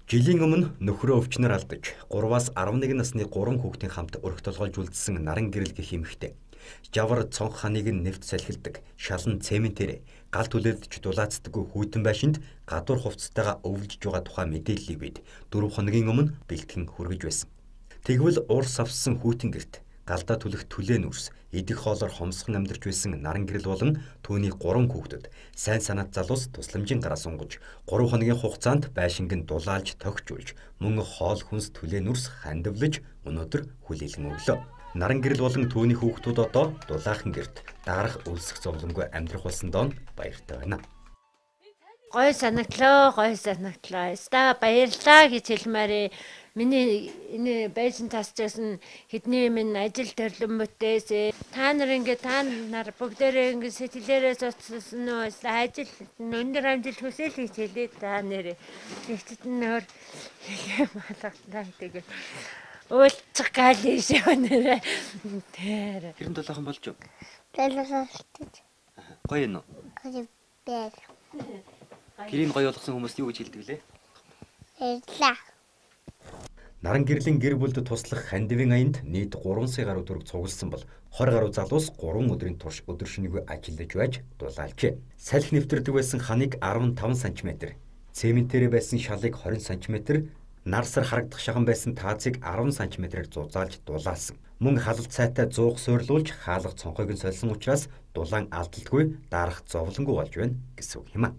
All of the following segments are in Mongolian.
Жилийн өмнө нөхрөө өвчнөр алдаж 3-аас 11 насны 3 хүүхдийн хамт өрх толгойж үлдсэн наран гэрэл гэх эмэгтэй. Жавар цонх ханыг нь нэвт салхилдаг, шалан цементээр гал түлээлдэж дулаацдаггүй хүйтэн байшинд гадуур хувцастайгаа өвлөж байгаа тухай мэдээллийг бид 4 хоногийн өмнө бэлтгэн хүргэж байсан. Тэгвэл уурс авсан хүйтэн гэрт галдаа түлэх түлээ нүрс, идэх хоолоор хомсхон амьдарч байсан наран гэрэл болон түүний 3 хүүхдэд сайн санаат залуус тусламжийн гараа сунгаж 3 хоногийн хугацаанд байшинг нь дулаалж тогтжуулж мөн хоол хүнс түлээ нүрс хандивлаж өнөөдөр хүлээлгэн өглөө. Наран гэрэл болон түүний хүүхдүүд одоо дулаахан гэрт дарах өлсөх зовлонгүй амьдрах болсон доо баяртай байна. Гой санагдлаа. Ста баярлаа гэж хэлмээрээ. Миний энэ байшин тасчсан хэдний минь ажил төрлөн бүтээсэ. Та нар бүгдээрээ ингэ сэтгэлээрээ цуцсан уу? Ажил өндөр амжилт хүсэл гэж хэлээ та нэрээ. Тэгчт нөр малгатлаа тэгээд уулзах гал ийшээ нэрээ. Тэр. Хэрэм дулаахан болж юу? Дэлгэрэлтэж. Гоё юм уу? Гоё бэр. Гэрийн гоё болгосон хүмүүст юу гэж хэлдэг лээ? Баярлаа. Наран гэрлийн гэр бүлд туслах хандивын аянд нийт 3 сая гаруй төгрөг цугласан бол 20 гаруй залуус 3 өдрийн турш өдөр шөнөгүй ажиллаж байж дулаалжээ. Салхи нэвтэрдэг байсан ханыг 15 см, цементээр байсан шалыг 20 см, нарсар харагдах шахан байсан таацыг 10 см-ээр зузаалж дулаалсан. Мөн халалт сайтай зуух суйрлуулж хаалга цонхойг нь сольсон учраас дулаан алдалтгүй дарах зовлонгүй болж байна гэсэн үг юм а.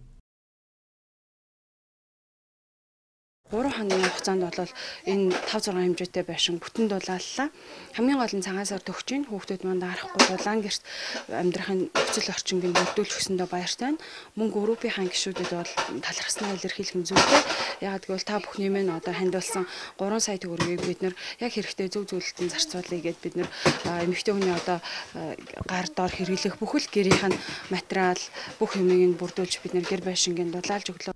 3 хоногийн хугацаанд бол энэ 5-6 хэмжээтэй байшин бүтэн дулааллаа. Хамгийн гол нь цагаансаар төгч ийн хүүхдүүд манд арахгүй дулаан гэрт амьдрахын нөхцөл орчинг нь бүрдүүлж өгсөндөө баяртай байна. Мөн группийн гишүүдэд бол талархснаа илэрхийлэх нь зүйтэй. Яг гэвэл та бүхний минь одоо хандуулсан 3 сая төгрөгийг бид нэр яг хэрэгтэй зөв зөвлөлтөнд зарцуулъя гэд бид нэр эмэгтэй хүний одоо гар дор хэрэглэх бүхэл гэрийнх нь материал бүх юмыг нь бүрдүүлж бид нэр гэр байшингийн дулаалж өглөө.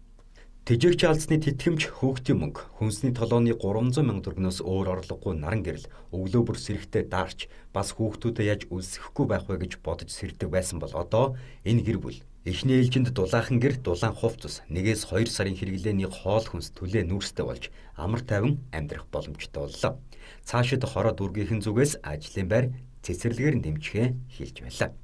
Тэжээгч алдсны тэтгэмж хөөгтийн мөнгө, хүнсний толооны 300 мянга төгрөгнөөс өөр орлогогүй наран гэрэл өглөө бүр сэрэхтэй даарч бас хүүхдүүдэд яаж үлсэхгүй байх вэ гэж бодож сэрдэг байсан бол одоо энэ гэр бүл эхний ээлжинд дулаахан гэр дулаан хувцас 1-2 сарын хэрэглээний хоол хүнс түлээ нүрстэй болж амар тайван амьдрах боломжтой боллоо. Цаашид хороо дүүргийнхэн зүгээс ажлын байр цэцэрлэгээр дэмжихээ хэлж байлаа.